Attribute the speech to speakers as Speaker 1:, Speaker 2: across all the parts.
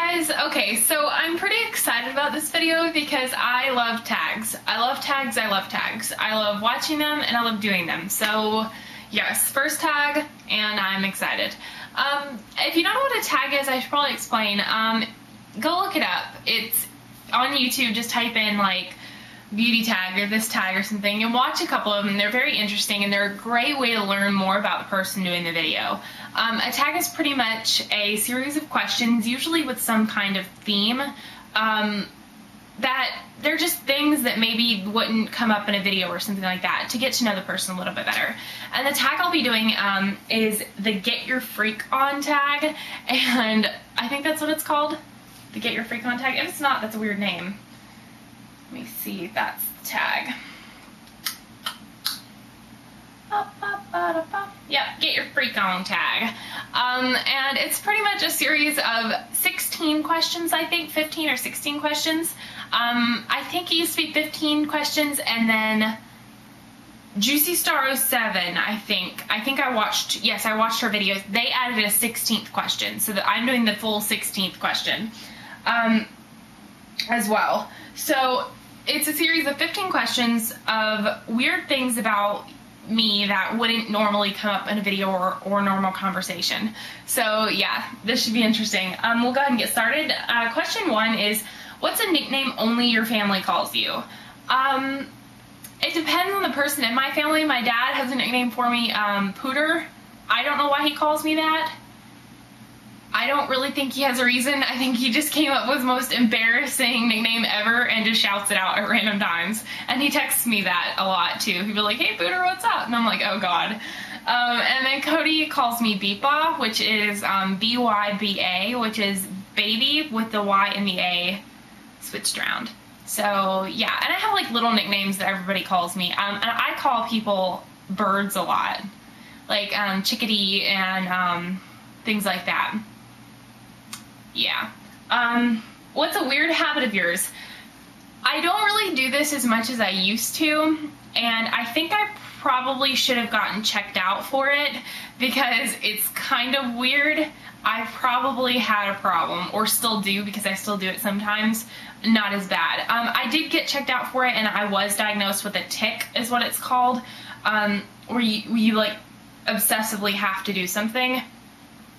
Speaker 1: guys. Okay, so I'm pretty excited about this video because I love tags. I love tags, I love tags. I love watching them and I love doing them. So yes, first tag, and I'm excited. If you don't know what a tag is, I should probably explain. Go look it up. It's on YouTube. Just type in like beauty tag or this tag or something and watch a couple of them. They're very interesting and they're a great way to learn more about the person doing the video. A tag is pretty much a series of questions, usually with some kind of theme, that they're just things that maybe wouldn't come up in a video or something like that, to get to know the person a little bit better. And the tag I'll be doing is the Get Your Freak On tag, and I think that's what it's called, the Get Your Freak On tag. If it's not, that's a weird name. Let me see if that's the tag. Yep, Get Your Freak On tag. And it's pretty much a series of 16 questions, I think, 15 or 16 questions. I think it used to be 15 questions, and then Juicy Star 07, I think I watched her videos. They added a 16th question, so that I'm doing the full 16th question as well. So it's a series of 15 questions of weird things about me that wouldn't normally come up in a video or normal conversation. So yeah, this should be interesting. We'll go ahead and get started. Question 1 is, what's a nickname only your family calls you? It depends on the person. In my family, my dad has a nickname for me, Pooter. I don't know why he calls me that. I don't really think he has a reason. I think he just came up with the most embarrassing nickname ever and just shouts it out at random times. And he texts me that a lot too. He'd be like, "Hey Pooter, what's up?" And I'm like, oh god. And then Cody calls me Beepa, which is B-Y-B-A, which is baby with the Y and the A switched around. So yeah, and I have like little nicknames that everybody calls me. And I call people birds a lot. Like chickadee and things like that. Yeah. What's a weird habit of yours? I don't really do this as much as I used to, and I think I probably should have gotten checked out for it because it's kind of weird. I probably had a problem, or still do because I still do it sometimes. Not as bad. I did get checked out for it, and I was diagnosed with a tic, is what it's called, where you like obsessively have to do something.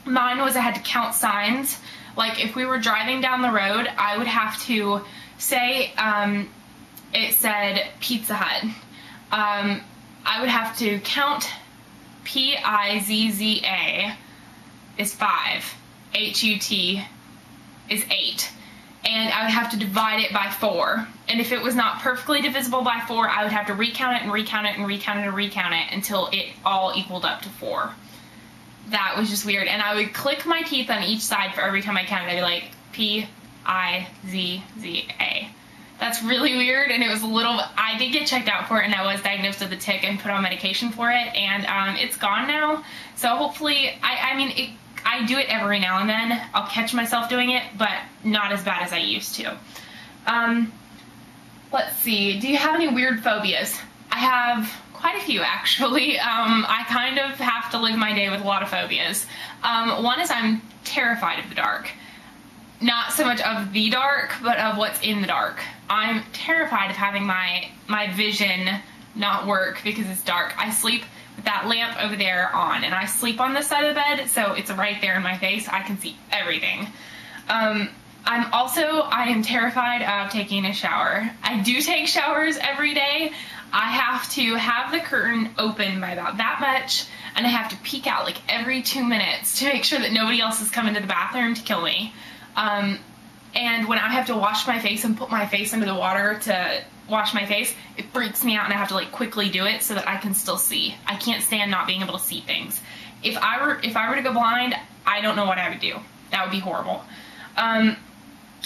Speaker 1: Mine was I had to count signs. Like if we were driving down the road, I would have to say, it said Pizza Hut. I would have to count P-I-Z-Z-A is 5, H-U-T is 8, and I would have to divide it by 4. And if it was not perfectly divisible by 4, I would have to recount it and recount it and recount it and recount it until it all equaled up to 4. That was just weird. And I would click my teeth on each side for every time I counted. I'd be like, P-I-Z-Z-A. That's really weird, and it was a little, I did get checked out for it, and I was diagnosed with a tic and put on medication for it, and it's gone now. So hopefully, I do it every now and then. I'll catch myself doing it, but not as bad as I used to. Let's see, do you have any weird phobias? I have quite a few, actually. I kind of have to live my day with a lot of phobias. One is I'm terrified of the dark. Not so much of the dark, but of what's in the dark. I'm terrified of having my vision not work because it's dark. I sleep with that lamp over there on, and I sleep on this side of the bed, so it's right there in my face. I can see everything. I am terrified of taking a shower. I do take showers every day. I have to have the curtain open by about that much, and I have to peek out like every 2 minutes to make sure that nobody else is coming to the bathroom to kill me. And when I have to wash my face and put my face under the water to wash my face, it freaks me out, and I have to like quickly do it so that I can still see. I can't stand not being able to see things. If I were to go blind, I don't know what I would do. That would be horrible.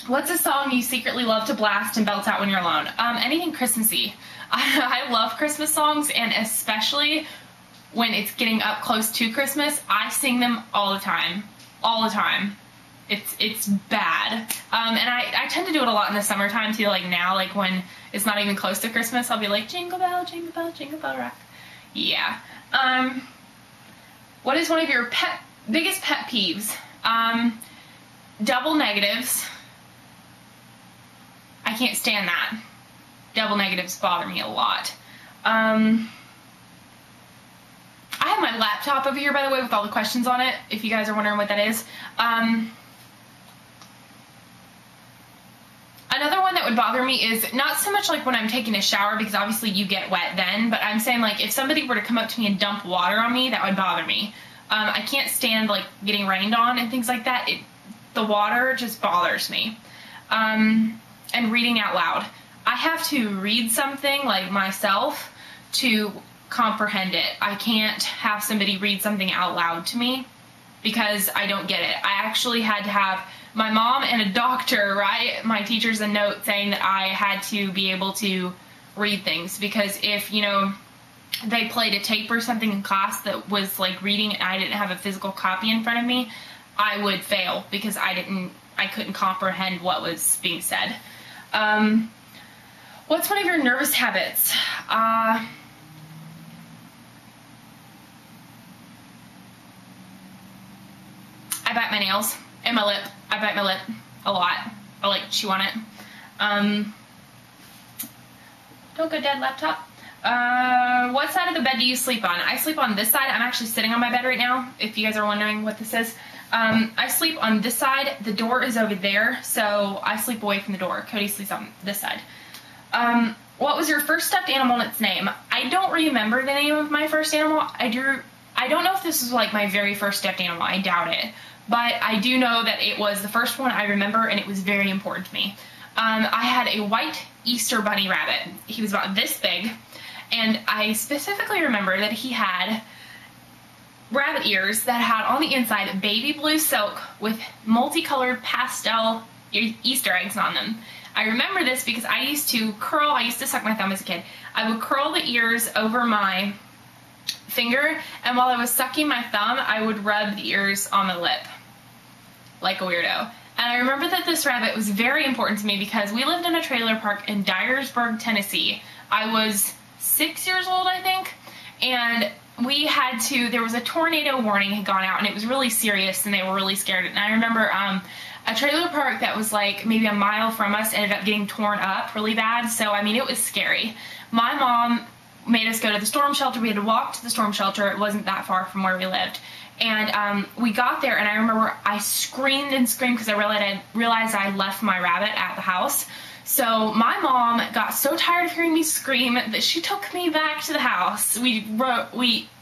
Speaker 1: What's a song you secretly love to blast and belt out when you're alone? Anything Christmassy. I love Christmas songs, and especially when it's getting up close to Christmas, I sing them all the time. All the time. It's bad. And I tend to do it a lot in the summertime too, like now, like when it's not even close to Christmas, I'll be like, jingle bell, jingle bell, jingle bell rock. Yeah. What is one of your biggest pet peeves? Double negatives. I can't stand that. Double negatives bother me a lot. I have my laptop over here, by the way, with all the questions on it, if you guys are wondering what that is. Another one that would bother me is not so much like when I'm taking a shower, because obviously you get wet then, but I'm saying like if somebody were to come up to me and dump water on me, that would bother me. I can't stand like getting rained on and things like that. The water just bothers me. And reading out loud. I have to read something like myself to comprehend it. I can't have somebody read something out loud to me because I don't get it. I actually had to have my mom and a doctor write my teachers a note saying that I had to be able to read things, because if, you know, they played a tape or something in class that was like reading and I didn't have a physical copy in front of me, I would fail because I couldn't comprehend what was being said. What's one of your nervous habits? I bite my nails and my lip. I bite my lip a lot. I like chew on it. Don't go dead, laptop. What side of the bed do you sleep on? I sleep on this side. I'm actually sitting on my bed right now, if you guys are wondering what this is. I sleep on this side. The door is over there, so I sleep away from the door. Cody sleeps on this side. What was your first stuffed animal and its name? I don't remember the name of my first animal. I don't know if this was like my very first stuffed animal. I doubt it. But I do know that it was the first one I remember, and it was very important to me. I had a white Easter bunny rabbit. He was about this big, and I specifically remember that he had rabbit ears that had on the inside baby blue silk with multicolored pastel Easter eggs on them. I remember this because I used to suck my thumb as a kid. I would curl the ears over my finger, and while I was sucking my thumb, I would rub the ears on the lip like a weirdo. And I remember that this rabbit was very important to me because we lived in a trailer park in Dyersburg, Tennessee. I was 6 years old, I think, and there was a tornado warning had gone out, and it was really serious, and they were really scared. And I remember a trailer park that was like maybe a mile from us ended up getting torn up really bad, so I mean it was scary. My mom made us go to the storm shelter. We had to walk to the storm shelter. It wasn't that far from where we lived. And we got there, and I remember I screamed and screamed because I realized I left my rabbit at the house. So my mom got so tired of hearing me scream that she took me back to the house. We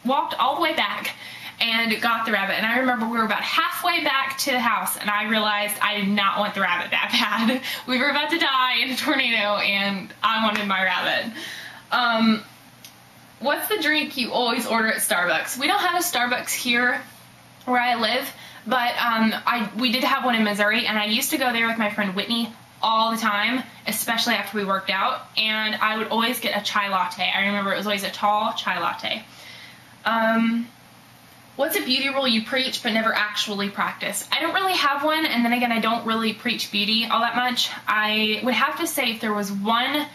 Speaker 1: walked all the way back and got the rabbit. And I remember we were about halfway back to the house, and I realized I did not want the rabbit that bad. We were about to die in a tornado, and I wanted my rabbit. What's the drink you always order at Starbucks? We don't have a Starbucks here where I live, but we did have one in Missouri, and I used to go there with my friend Whitney all the time, especially after we worked out, and I would always get a chai latte. I remember it was always a tall chai latte. What's a beauty rule you preach but never actually practice? I don't really have one, and then again, I don't really preach beauty all that much. I would have to say if there was one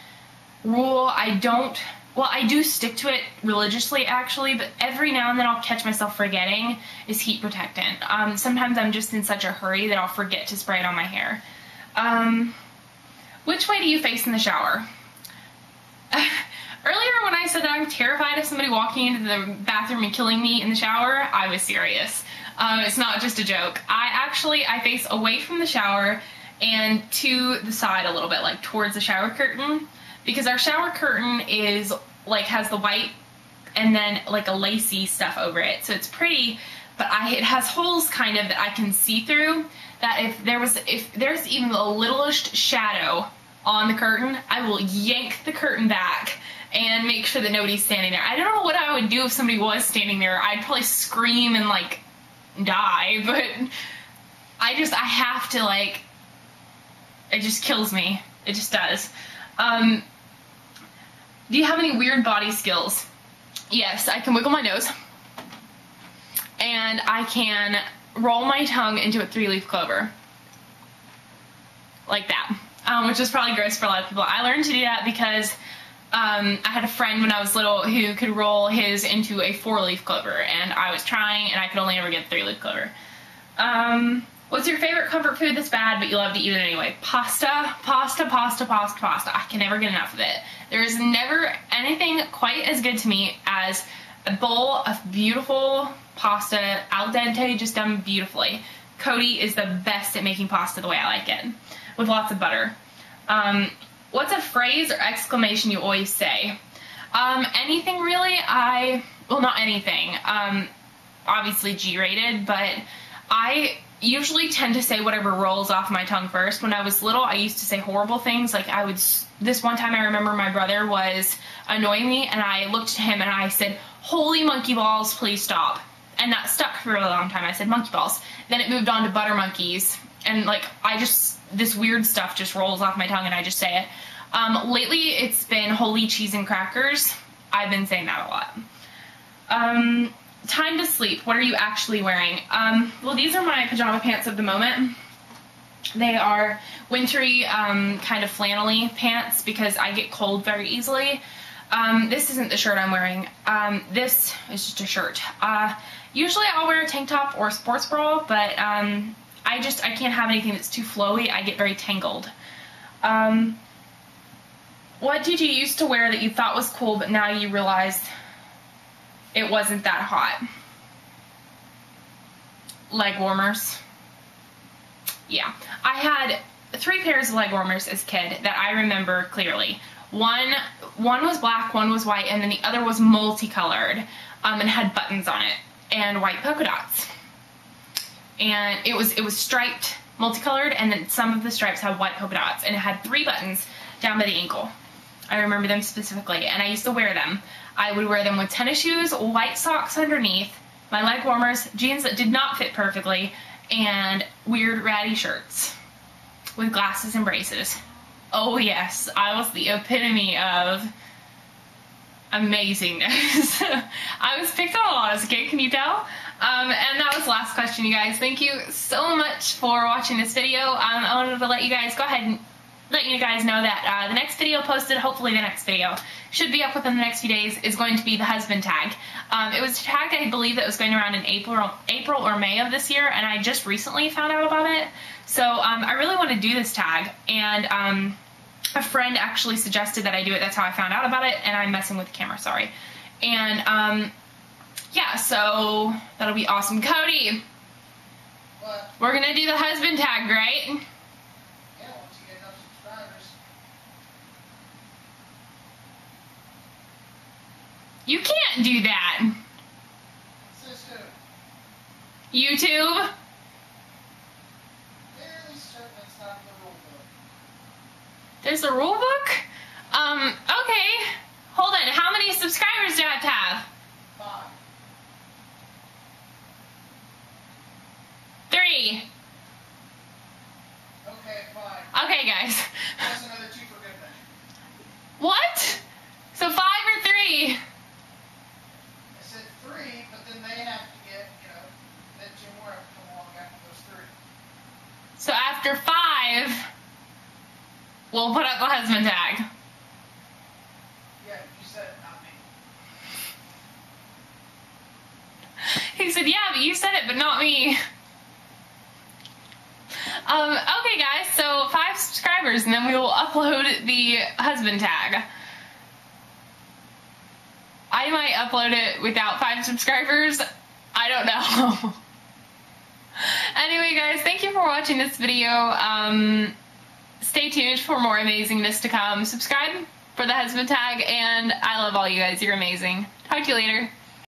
Speaker 1: rule I do stick to it religiously, actually, but every now and then I'll catch myself forgetting, is heat protectant. Sometimes I'm just in such a hurry that I'll forget to spray it on my hair. Which way do you face in the shower? Earlier when I said that I'm terrified of somebody walking into the bathroom and killing me in the shower, I was serious. It's not just a joke. I face away from the shower and to the side a little bit, like towards the shower curtain. Because our shower curtain is like has the white and then like a lacy stuff over it, so it's pretty, but it has holes kind of that I can see through. That if there's even the littlest shadow on the curtain, I will yank the curtain back and make sure that nobody's standing there. I don't know what I would do if somebody was standing there. I'd probably scream and like die, but I have to, like, it just kills me. It just does. Do you have any weird body skills? Yes, I can wiggle my nose, and I can roll my tongue into a 3-leaf clover. Like that. Which is probably gross for a lot of people. I learned to do that because I had a friend when I was little who could roll his into a 4-leaf clover, and I was trying, and I could only ever get 3-leaf clover. What's your favorite comfort food that's bad but you love to eat it anyway? Pasta, pasta, pasta, pasta, pasta. I can never get enough of it. There is never anything quite as good to me as a bowl of beautiful pasta, al dente, just done beautifully. Cody is the best at making pasta the way I like it, with lots of butter. What's a phrase or exclamation you always say? Anything really. Well, not anything. Obviously G-rated, but I usually tend to say whatever rolls off my tongue first. When I was little, I used to say horrible things. Like this one time I remember my brother was annoying me and I looked at him and I said, "Holy monkey balls, please stop." And that stuck for a really long time. I said monkey balls. Then it moved on to butter monkeys. And like, this weird stuff just rolls off my tongue and I just say it. Lately it's been holy cheese and crackers. I've been saying that a lot. Time to sleep. What are you actually wearing? Well, these are my pajama pants of the moment. They are wintry, kind of flannel-y pants because I get cold very easily. This isn't the shirt I'm wearing. This is just a shirt. Usually I'll wear a tank top or a sports bra, but I can't have anything that's too flowy. I get very tangled. What did you used to wear that you thought was cool, but now you realized it wasn't that hot? Leg warmers. Yeah. I had 3 pairs of leg warmers as a kid that I remember clearly. One was black, one was white, and then the other was multicolored, and had buttons on it and white polka dots. And it was striped, multicolored, and then some of the stripes had white polka dots, and it had 3 buttons down by the ankle. I remember them specifically, and I used to wear them. I would wear them with tennis shoes, white socks underneath, my leg warmers, jeans that did not fit perfectly, and weird ratty shirts with glasses and braces. Oh yes, I was the epitome of amazingness. I was picked on a lot as a kid, can you tell? And that was the last question, you guys. Thank you so much for watching this video. I wanted to let you guys go ahead and let you guys know that the next video posted, hopefully the next video, should be up within the next few days, is going to be the husband tag. It was a tag I believe that was going around in April or May of this year, and I just recently found out about it. So I really want to do this tag, and a friend actually suggested that I do it. That's how I found out about it, and I'm messing with the camera, sorry. And yeah, so that'll be awesome. Cody,
Speaker 2: what?
Speaker 1: We're gonna do the husband tag, right?
Speaker 2: Yeah, once you get enough subscribers.
Speaker 1: You can't do that.
Speaker 2: Says who?
Speaker 1: YouTube?
Speaker 2: Fairly certain it's not in the rule book.
Speaker 1: There's a rule book? Okay. Hold on, how many subscribers do I have to have?
Speaker 2: 5.
Speaker 1: 3.
Speaker 2: Okay, fine.
Speaker 1: Okay, guys.
Speaker 2: That's another 2 for good measure.
Speaker 1: What? So 5 or 3?
Speaker 2: I said 3, but then they have to get, then 2 more have to come along after those 3.
Speaker 1: So after 5, we'll put up the husband tag.
Speaker 2: Yeah, you said it, not me.
Speaker 1: He said, yeah, but you said it, but not me. Okay, guys, so 5 subscribers, and then we will upload the husband tag. I might upload it without 5 subscribers. I don't know. Anyway, guys, thank you for watching this video. Stay tuned for more amazingness to come. Subscribe for the husband tag, and I love all you guys. You're amazing. Talk to you later.